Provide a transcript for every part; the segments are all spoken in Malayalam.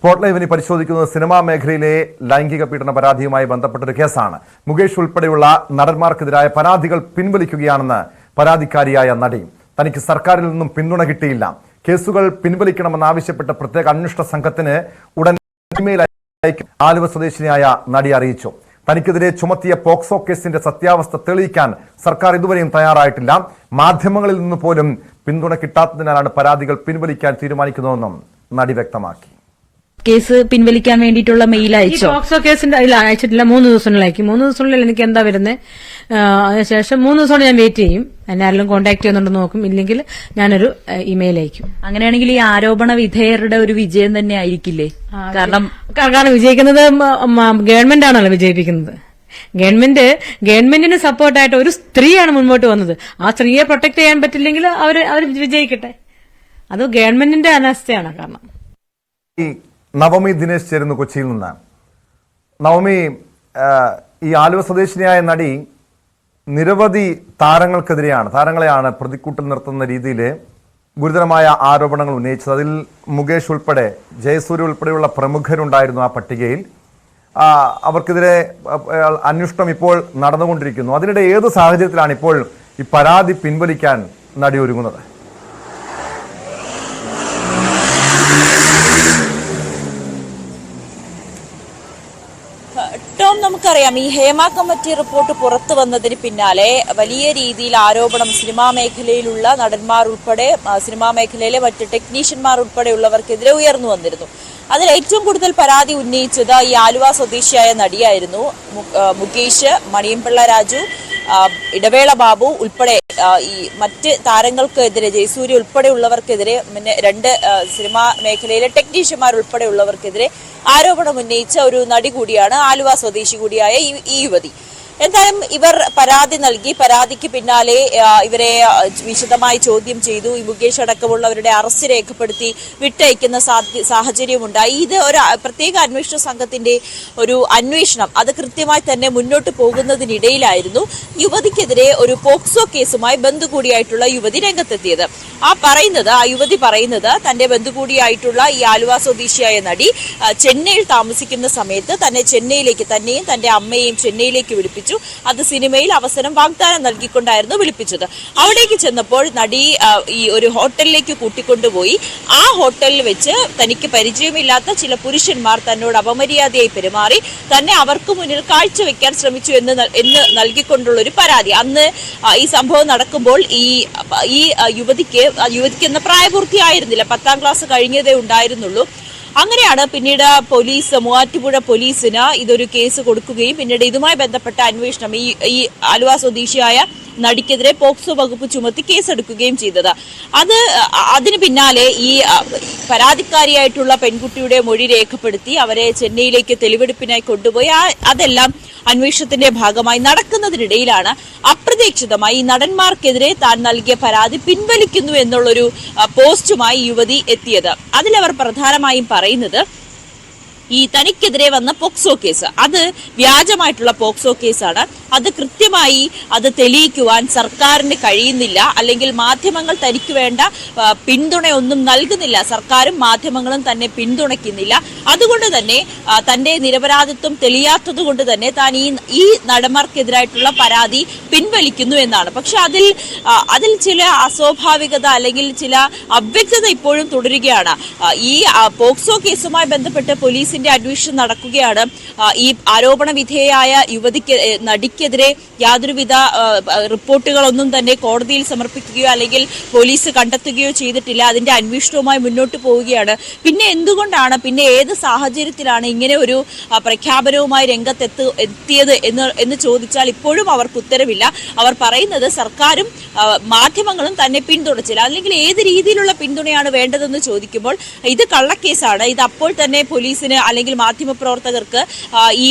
സ്പോട്ട് ലൈവിനെ പരിശോധിക്കുന്നത് സിനിമാ മേഖലയിലെ ലൈംഗിക പീഡന പരാതിയുമായി ബന്ധപ്പെട്ടൊരു കേസാണ്. മുകേഷ് ഉൾപ്പെടെയുള്ള നടന്മാർക്കെതിരായ പരാതികൾ പിൻവലിക്കുകയാണെന്ന് പരാതിക്കാരിയായ നടി. തനിക്ക് സർക്കാരിൽ നിന്നും പിന്തുണ കിട്ടിയില്ല. കേസുകൾ പിൻവലിക്കണമെന്നാവശ്യപ്പെട്ട പ്രത്യേക അന്വേഷണ സംഘത്തിന് ഉടൻ ഇമെയിൽ അയക്കും ആലുവ സ്വദേശിനിയായ നടി അറിയിച്ചു. തനിക്കെതിരെ ചുമത്തിയ പോക്സോ കേസിന്റെ സത്യാവസ്ഥ തെളിയിക്കാൻ സർക്കാർ ഇതുവരെയും തയ്യാറായിട്ടില്ല. മാധ്യമങ്ങളിൽ നിന്ന് പോലും പിന്തുണ കിട്ടാത്തതിനാലാണ് പരാതികൾ പിൻവലിക്കാൻ തീരുമാനിക്കുന്നതെന്നും നടി വ്യക്തമാക്കി. കേസ് പിൻവലിക്കാൻ വേണ്ടിയിട്ടുള്ള മെയിൽ അയച്ചോ? പോക്സോ കേസിന്റെ അയച്ചിട്ടില്ല. 3 ദിവസത്തിനുള്ളിൽ അയക്കും. 3 ദിവസത്തിനുള്ളിൽ എനിക്ക് എന്താ വരുന്നത്, അതിനുശേഷം 3 ദിവസത്തോടെ ഞാൻ വെയിറ്റ് ചെയ്യും. എന്നെ ആരെങ്കിലും കോൺടാക്ട് ചെയ്യുന്നുണ്ടെന്ന് നോക്കും. ഇല്ലെങ്കിൽ ഞാനൊരു ഇമെയിൽ അയക്കും. അങ്ങനെയാണെങ്കിൽ ഈ ആരോപണ വിധേയരുടെ ഒരു വിജയം തന്നെ ആയിരിക്കില്ലേ? കാരണം വിജയിക്കുന്നത് ഗവൺമെന്റ് ആണല്ലോ വിജയിപ്പിക്കുന്നത്. ഗവൺമെന്റിന് സപ്പോർട്ടായിട്ട് ഒരു സ്ത്രീയാണ് മുൻപോട്ട് വന്നത്. ആ സ്ത്രീയെ പ്രൊട്ടക്ട് ചെയ്യാൻ പറ്റില്ലെങ്കിൽ അവർ വിജയിക്കട്ടെ. അത് ഗവൺമെന്റിന്റെ അനാസ്ഥയാണ്. കാരണം നവമി ദിനേശ് ചേരുന്നു കൊച്ചിയിൽ നിന്ന്. നവമി, ഈ ആലുവ സ്വദേശിനിയായ നടി നിരവധി താരങ്ങളെയാണ് പ്രതിക്കൂട്ടിൽ നിർത്തുന്ന രീതിയിൽ ഗുരുതരമായ ആരോപണങ്ങൾ ഉന്നയിച്ചത്. അതിൽ മുകേഷ് ഉൾപ്പെടെ, ജയസൂര്യ ഉൾപ്പെടെയുള്ള പ്രമുഖരുണ്ടായിരുന്നു ആ പട്ടികയിൽ. അവർക്കെതിരെ അന്വേഷണം ഇപ്പോൾ നടന്നുകൊണ്ടിരിക്കുന്നു. അതിനിടെ ഏത് സാഹചര്യത്തിലാണ് ഇപ്പോൾ ഈ പരാതി പിൻവലിക്കാൻ നടി ഒരുങ്ങുന്നത്? നമുക്കറിയാം, ഈ ഹേമ കമ്മിറ്റി റിപ്പോർട്ട് പുറത്തു വന്നതിന് പിന്നാലെ വലിയ രീതിയിൽ ആരോപണം സിനിമാ മേഖലയിലുള്ള നടന്മാർ ഉൾപ്പെടെ, സിനിമാ മേഖലയിലെ മറ്റ് ടെക്നീഷ്യന്മാർ ഉൾപ്പെടെയുള്ളവർക്കെതിരെ ഉയർന്നു വന്നിരുന്നു. അതിൽ ഏറ്റവും കൂടുതൽ പരാതി ഉന്നയിച്ചത് ഈ ആലുവ സ്വദേശിയായ നടിയായിരുന്നു. മുകേഷ്, മണിയമ്പിള്ള രാജു, ഇടവേള ബാബു ഉൾപ്പെടെ ഈ മറ്റ് താരങ്ങൾക്കെതിരെ, ജയസൂര്യ ഉൾപ്പെടെയുള്ളവർക്കെതിരെ, പിന്നെ 2 സിനിമാ മേഖലയിലെ ടെക്നീഷ്യന്മാർ ഉൾപ്പെടെയുള്ളവർക്കെതിരെ ആരോപണം ഉന്നയിച്ച ഒരു നടി കൂടിയാണ് ആലുവ സ്വദേശി കൂടിയായ ഈ യുവതി. എന്തായാലും ഇവർ പരാതി നൽകി. പരാതിക്ക് പിന്നാലെ ഇവരെ വിശദമായി ചോദ്യം ചെയ്തു. ഈ മുകേഷ് അടക്കമുള്ളവരുടെ അറസ്റ്റ് രേഖപ്പെടുത്തി വിട്ടയക്കുന്ന സാഹചര്യമുണ്ടായി. ഇത് ഒരു പ്രത്യേക അന്വേഷണ സംഘത്തിന്റെ ഒരു അന്വേഷണം അത് കൃത്യമായി തന്നെ മുന്നോട്ട് പോകുന്നതിനിടയിലായിരുന്നു യുവതിക്കെതിരെ ഒരു പോക്സോ കേസുമായി ബന്ധുകൂടിയായിട്ടുള്ള യുവതി രംഗത്തെത്തിയത്. ആ യുവതി പറയുന്നത് തന്റെ ബന്ധുകൂടിയായിട്ടുള്ള ഈ ആലുവ സ്വദേശിയായ നടി ചെന്നൈയിൽ താമസിക്കുന്ന സമയത്ത് തന്നെയും തന്റെ അമ്മയെയും ചെന്നൈയിലേക്ക് വിളിപ്പിച്ചു. അത് സിനിമയിൽ അവസരം വാഗ്ദാനം നൽകിക്കൊണ്ടായിരുന്നു വിളിപ്പിച്ചത്. അവിടേക്ക് ചെന്നപ്പോൾ നടി ഈ ഒരു ഹോട്ടലിലേക്ക് കൂട്ടിക്കൊണ്ടുപോയി. ആ ഹോട്ടലിൽ വെച്ച് തനിക്ക് പരിചയമില്ലാത്ത ചില പുരുഷന്മാർ തന്നോട് അപമര്യാദയായി പെരുമാറി, തന്നെ അവർക്ക് മുന്നിൽ കാഴ്ചവെക്കാൻ ശ്രമിച്ചു എന്ന് നൽകിക്കൊണ്ടുള്ള ഒരു പരാതി. അന്ന് ഈ സംഭവം നടക്കുമ്പോൾ ഈ യുവതിക്ക് എന്ന പ്രായപൂർത്തിയായിരുന്നില്ല, 10ാം ക്ലാസ് കഴിഞ്ഞതേ ഉണ്ടായിരുന്നുള്ളൂ. അങ്ങനെയാണ് പിന്നീട് മൂവാറ്റുപുഴ പോലീസിന് ഇതൊരു കേസ് കൊടുക്കുകയും പിന്നീട് ഇതുമായി ബന്ധപ്പെട്ട അന്വേഷണം ഈ ആലുവ സ്വദേശിയായ നടിക്കെതിരെ പോക്സോ വകുപ്പ് ചുമത്തി കേസെടുക്കുകയും ചെയ്തത്. അതിന് പിന്നാലെ ഈ പരാതിക്കാരിയായിട്ടുള്ള പെൺകുട്ടിയുടെ മൊഴി രേഖപ്പെടുത്തി അവരെ ചെന്നൈയിലേക്ക് തെളിവെടുപ്പിനായി കൊണ്ടുപോയി. അതെല്ലാം അന്വേഷണത്തിന്റെ ഭാഗമായി നടക്കുന്നതിനിടയിലാണ് അപ്രതീക്ഷിതമായി ഈ നടന്മാർക്കെതിരെ താൻ നൽകിയ പരാതി പിൻവലിക്കുന്നു എന്നുള്ളൊരു പോസ്റ്റുമായി യുവതി എത്തിയത്. അതിലവർ പ്രധാനമായും പറയുന്നത് ഈ തനിക്കെതിരെ വന്ന പോക്സോ കേസ് അത് വ്യാജമായിട്ടുള്ള പോക്സോ കേസാണ്. അത് കൃത്യമായി അത് തെളിയിക്കുവാൻ സർക്കാരിന് കഴിയുന്നില്ല, അല്ലെങ്കിൽ മാധ്യമങ്ങൾ തനിക്ക് വേണ്ട പിന്തുണയൊന്നും നൽകുന്നില്ല, സർക്കാരും മാധ്യമങ്ങളും തന്നെ പിന്തുണയ്ക്കുന്നില്ല. അതുകൊണ്ട് തന്നെ തന്റെ നിരപരാധിത്വം തെളിയാത്തത് കൊണ്ട് തന്നെ താൻ ഈ നടന്മാർക്കെതിരായിട്ടുള്ള പരാതി പിൻവലിക്കുന്നു എന്നാണ്. പക്ഷെ അതിൽ ചില അസ്വാഭാവികത അല്ലെങ്കിൽ ചില അവ്യക്തത ഇപ്പോഴും തുടരുകയാണ്. ഈ പോക്സോ കേസുമായി ബന്ധപ്പെട്ട് പോലീസിന്റെ അന്വേഷണം നടക്കുകയാണ്. ഈ ആരോപണ വിധേയയായ നടിക്കെതിരെ യാതൊരുവിധ റിപ്പോർട്ടുകളൊന്നും തന്നെ കോടതിയിൽ സമർപ്പിക്കുകയോ അല്ലെങ്കിൽ പോലീസ് കണ്ടെത്തുകയോ ചെയ്തിട്ടില്ല. അതിന്റെ അന്വേഷണവുമായി മുന്നോട്ട് പോവുകയാണ്. പിന്നെ എന്തുകൊണ്ടാണ്, പിന്നെ ഏത് സാഹചര്യത്തിലാണ് ഇങ്ങനെ ഒരു പ്രഖ്യാപനവുമായി എത്തിയത് എന്ന് ചോദിച്ചാൽ ഇപ്പോഴും അവർക്ക് ഉത്തരവില്ല. അവർ പറയുന്നത് സർക്കാരും മാധ്യമങ്ങളും തന്നെ പിന്തുണച്ചില്ല. അല്ലെങ്കിൽ ഏത് രീതിയിലുള്ള പിന്തുണയാണ് വേണ്ടതെന്ന് ചോദിക്കുമ്പോൾ ഇത് കള്ളക്കേസാണ്, ഇത് അപ്പോൾ തന്നെ പോലീസിന് അല്ലെങ്കിൽ മാധ്യമപ്രവർത്തകർക്ക് ഈ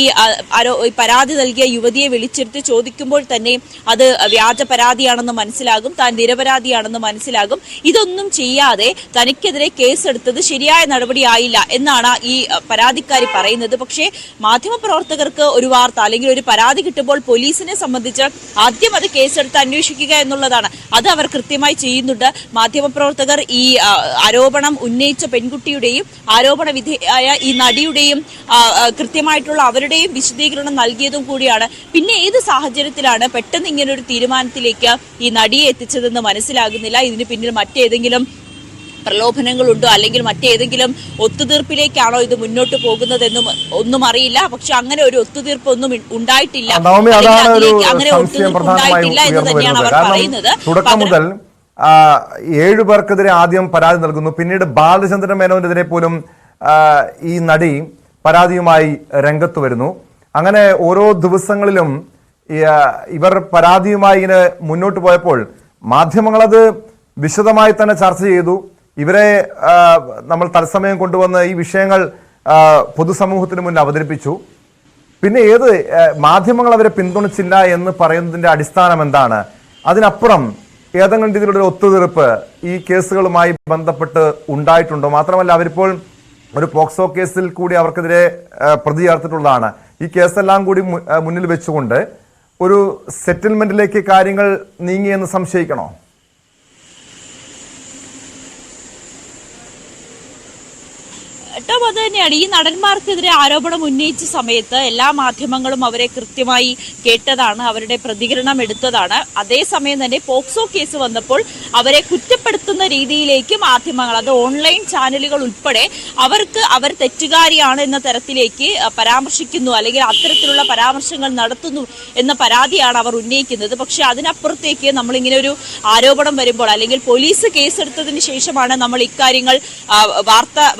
പരാതി നൽകിയ യുവതിയെ വിളിച്ചിരുത്തി ചോദിക്കുമ്പോൾ തന്നെ അത് വ്യാജ പരാതിയാണെന്ന് മനസ്സിലാകും, താൻ നിരപരാധിയാണെന്ന് മനസ്സിലാകും. ഇതൊന്നും ചെയ്യാതെ തനിക്കെതിരെ കേസെടുത്തത് ശരിയായ നടപടിയായില്ല എന്നാണ് ഈ പരാതിക്കാരി പറയുന്നത്. പക്ഷേ മാധ്യമപ്രവർത്തകർക്ക് ഒരു വാർത്ത അല്ലെങ്കിൽ ഒരു പരാതി കിട്ടുമ്പോൾ പോലീസിനെ സംബന്ധിച്ച് ആദ്യം അത് കേസെടുത്ത് അന്വേഷിക്കുക എന്നുള്ളതാണ്. അത് അവർ കൃത്യമായി ചെയ്യുന്നുണ്ട്. മാധ്യമപ്രവർത്തകർ ഈ ആരോപണം ഉന്നയിച്ച പെൺകുട്ടിയുടെയും ആരോപണ വിധേയായ ഈ നടിയുടെയും കൃത്യമായിട്ടുള്ള അവരുടെയും വിശദീകരണം നൽകിയതും കൂടിയാണ്. പിന്നെ ഏത് സാഹചര്യത്തിലാണ് പെട്ടെന്ന് ഇങ്ങനൊരു തീരുമാനത്തിലേക്ക് ഈ നടിയെ എത്തിച്ചതെന്ന് മനസ്സിലാകുന്നില്ല. ഇതിന് പിന്നിൽ മറ്റേതെങ്കിലും പ്രലോഭനങ്ങളുണ്ടോ അല്ലെങ്കിൽ മറ്റേതെങ്കിലും ഒത്തുതീർപ്പിലേക്കാണോ ഇത് മുന്നോട്ട് പോകുന്നതെന്നും ഒന്നും അറിയില്ല. പക്ഷെ അങ്ങനെ ഒരു ഒത്തുതീർപ്പ് ഒന്നും ഉണ്ടായിട്ടില്ല, അങ്ങനെ ഒത്തുതീർപ്പ് ഉണ്ടായിട്ടില്ല എന്ന് തന്നെയാണ് അവർ പറയുന്നത്. തുടക്കം മുതൽ 7 പേർക്കെതിരെ ആദ്യം പരാതി നൽകുന്നു. പിന്നീട് ബാലചന്ദ്രൻ മേനോനെതിരെ പോലും ഈ നടി പരാതിയുമായി രംഗത്ത് വരുന്നു. അങ്ങനെ ഓരോ ദിവസങ്ങളിലും ഇവർ പരാതിയുമായി ഇങ്ങനെ മുന്നോട്ട് പോയപ്പോൾ മാധ്യമങ്ങളത് വിശദമായി തന്നെ ചർച്ച ചെയ്തു. ഇവരെ നമ്മൾ തത്സമയം കൊണ്ടുവന്ന് ഈ വിഷയങ്ങൾ പൊതുസമൂഹത്തിന് മുന്നിൽ അവതരിപ്പിച്ചു. പിന്നെ ഏത് മാധ്യമങ്ങൾ അവരെ പിന്തുണച്ചില്ല എന്ന് പറയുന്നതിന്റെ അടിസ്ഥാനം എന്താണ്? അതിനപ്പുറം ഏതെങ്കിലും രീതിയിലുള്ള ഒരു ഒത്തുതീർപ്പ് ഈ കേസുകളുമായി ബന്ധപ്പെട്ട് ഉണ്ടായിട്ടുണ്ടോ? മാത്രമല്ല, അവരിപ്പോൾ ഒരു പോക്സോ കേസിൽ കൂടി അവർക്കെതിരെ പ്രതി ചേർത്തിട്ടുള്ളതാണ്. ഈ കേസെല്ലാം കൂടി മുന്നിൽ വെച്ചുകൊണ്ട് ഒരു സെറ്റിൽമെന്റിലേക്ക് കാര്യങ്ങൾ നീങ്ങിയെന്ന് സംശയിക്കണോ? അത് തന്നെയാണ്. ഈ നടന്മാർക്കെതിരെ ആരോപണം ഉന്നയിച്ച സമയത്ത് എല്ലാ മാധ്യമങ്ങളും അവരെ കൃത്യമായി കേട്ടതാണ്, അവരുടെ പ്രതികരണം എടുത്തതാണ്. അതേസമയം തന്നെ പോക്സോ കേസ് വന്നപ്പോൾ അവരെ കുറ്റപ്പെടുത്തുന്ന രീതിയിലേക്ക് മാധ്യമങ്ങൾ, അത് ഓൺലൈൻ ചാനലുകൾ ഉൾപ്പെടെ അവർ തെറ്റുകാരിയാണ് എന്ന തരത്തിലേക്ക് പരാമർശിക്കുന്നു, അല്ലെങ്കിൽ അത്തരത്തിലുള്ള പരാമർശങ്ങൾ നടത്തുന്നു എന്ന പരാതിയാണ് അവർ ഉന്നയിക്കുന്നത്. പക്ഷെ അതിനപ്പുറത്തേക്ക് നമ്മളിങ്ങനെ ഒരു ആരോപണം വരുമ്പോൾ, അല്ലെങ്കിൽ പോലീസ് കേസെടുത്തതിന് ശേഷമാണ് നമ്മൾ ഇക്കാര്യങ്ങൾ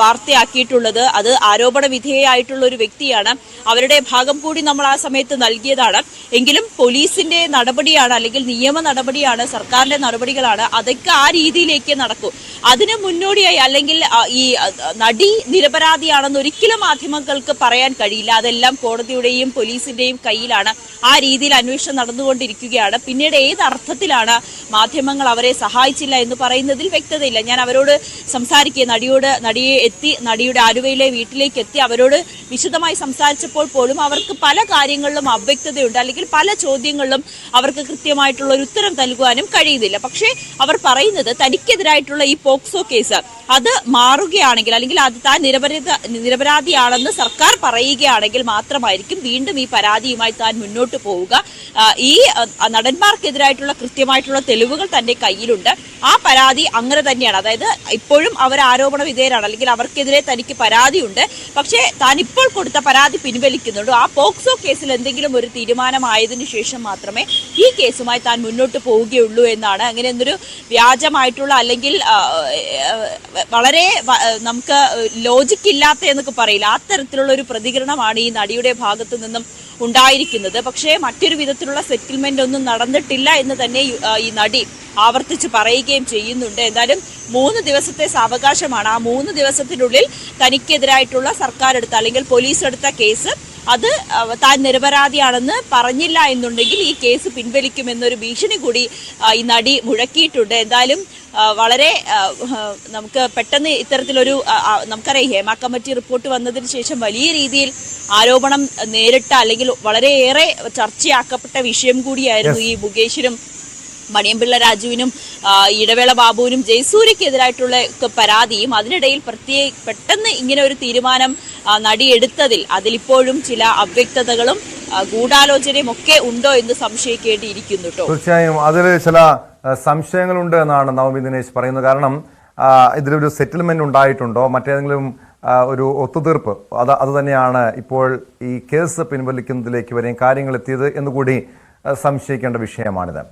വാർത്തയാക്കിയിട്ടുള്ളത്. അത് ആരോപണ വിധേയമായിട്ടുള്ള ഒരു വ്യക്തിയാണ്, അവരുടെ ഭാഗം കൂടി നമ്മൾ ആ സമയത്ത് നൽകിയതാണ്. എങ്കിലും പോലീസിന്റെ നടപടിയാണ്, അല്ലെങ്കിൽ നിയമ നടപടിയാണ്, സർക്കാരിന്റെ നടപടികളാണ്, അതൊക്കെ ആ രീതിയിലേക്ക് നടക്കൂ. അതിന് മുന്നോടിയായി, അല്ലെങ്കിൽ ഈ നടി നിരപരാധിയാണെന്ന് ഒരിക്കലും മാധ്യമങ്ങൾക്ക് പറയാൻ കഴിയില്ല. അതെല്ലാം കോടതിയുടെയും പോലീസിന്റെയും കയ്യിലാണ്. ആ രീതിയിൽ അന്വേഷണം നടന്നുകൊണ്ടിരിക്കുകയാണ്. പിന്നീട് ഏത് അർത്ഥത്തിലാണ് മാധ്യമങ്ങൾ അവരെ സഹായിച്ചില്ല എന്ന് പറയുന്നതിൽ വ്യക്തതയില്ല. ഞാൻ അവരോട് സംസാരിക്കുക, നടിയെ എത്തി നടിയുടെ ആലുവയിലെ വീട്ടിലേക്ക് എത്തി അവരോട് വിശദമായി സംസാരിച്ചപ്പോൾ പോലും അവർക്ക് പല കാര്യങ്ങളിലും അവ്യക്തതയുണ്ട്, അല്ലെങ്കിൽ പല ചോദ്യങ്ങളിലും അവർക്ക് കൃത്യമായിട്ടുള്ള ഒരു ഉത്തരം നൽകുവാനും കഴിയുന്നില്ല. പക്ഷേ അവർ പറയുന്നത് തനിക്കെതിരായിട്ടുള്ള ഈ പോക്സോ കേസ് അത് മാറുകയാണെങ്കിൽ, അല്ലെങ്കിൽ അത് താൻ നിരപരാധിയാണെന്ന് സർക്കാർ പറയുകയാണെങ്കിൽ മാത്രമായിരിക്കും വീണ്ടും ഈ പരാതിയുമായി താൻ മുന്നോട്ട് പോവുക. ഈ നടന്മാർക്കെതിരായിട്ടുള്ള കൃത്യമായിട്ടുള്ള തെളിവുകൾ തന്റെ കയ്യിലുണ്ട്. ആ പരാതി അങ്ങനെ തന്നെയാണ്. അതായത് ഇപ്പോഴും അവർ ആരോപണ വിധേയരാണ്, അല്ലെങ്കിൽ അവർക്കെതിരെ തനിക്ക് പരാതിയുണ്ട്. പക്ഷേ താൻ ഇപ്പോൾ കൊടുത്ത പരാതി പിൻവലിക്കുന്നുണ്ട്. ആ പോക്സോ കേസിൽ എന്തെങ്കിലും ഒരു തീരുമാനമായതിനു ശേഷം മാത്രമേ ഈ കേസുമായി താൻ മുന്നോട്ട് പോവുകയുള്ളൂ എന്നാണ്. അങ്ങനെ എന്തൊരു വ്യാജമായിട്ടുള്ള, അല്ലെങ്കിൽ വളരെ നമുക്ക് ലോജിക്ക് ഇല്ലാത്ത എന്നൊക്കെ പറയില്ല, അത്തരത്തിലുള്ള ഒരു പ്രതികരണമാണ് ഈ നടിയുടെ ഭാഗത്തു നിന്നും ഉണ്ടായിരിക്കുന്നത്. പക്ഷേ മറ്റൊരു വിധത്തിലുള്ള സെറ്റിൽമെന്റ് ഒന്നും നടന്നിട്ടില്ല എന്ന് തന്നെ ഈ നടി ആവർത്തിച്ച് പറയുകയും ചെയ്യുന്നുണ്ട്. എന്തായാലും 3 ദിവസത്തെ സാവകാശമാണ്. ആ 3 ദിവസത്തിനുള്ളിൽ തനിക്കെതിരായിട്ടുള്ള സർക്കാർ എടുത്ത, അല്ലെങ്കിൽ പോലീസ് എടുത്ത കേസ് അത് താൻ നിരപരാധിയാണെന്ന് പറഞ്ഞില്ല എന്നുണ്ടെങ്കിൽ ഈ കേസ് പിൻവലിക്കുമെന്നൊരു ഭീഷണി കൂടി ഈ നടി മുഴക്കിയിട്ടുണ്ട്. എന്തായാലും വളരെ നമുക്ക് പെട്ടെന്ന് ഇത്തരത്തിലൊരു, നമുക്കറിയാം ഹേമ കമ്മിറ്റി റിപ്പോർട്ട് വന്നതിന് ശേഷം വലിയ രീതിയിൽ ആരോപണം നേരിട്ട, അല്ലെങ്കിൽ വളരെയേറെ ചർച്ചയാക്കപ്പെട്ട വിഷയം കൂടിയായിരുന്നു ഈ മുകേഷിനും മണിയമ്പിള്ള രാജുവിനും ഇടവേള ബാബുവിനും ജയസൂര്യക്കെതിരായിട്ടുള്ള പരാതിയും. അതിനിടയിൽ പെട്ടെന്ന് ഇങ്ങനെ ഒരു തീരുമാനം നടി എടുത്തതിൽ അതിലിപ്പോഴും ചില അവ്യക്തതകളും ഗൂഢാലോചനയും ഒക്കെ ഉണ്ടോ എന്ന് സംശയിക്കേണ്ടിയിരിക്കുന്നു. തീർച്ചയായും അതിൽ ചില സംശയങ്ങളുണ്ട് എന്നാണ് നവമി ദിനേശ് പറയുന്നത്. കാരണം ഇതിലൊരു സെറ്റിൽമെന്റ് ഉണ്ടായിട്ടുണ്ടോ, മറ്റേതെങ്കിലും ഒരു ഒത്തുതീർപ്പ്, അത് തന്നെയാണ് ഇപ്പോൾ ഈ കേസ് പിൻവലിക്കുന്നതിലേക്ക് വരെയും കാര്യങ്ങൾ എത്തിയത് എന്നുകൂടി സംശയിക്കേണ്ട വിഷയമാണിത്.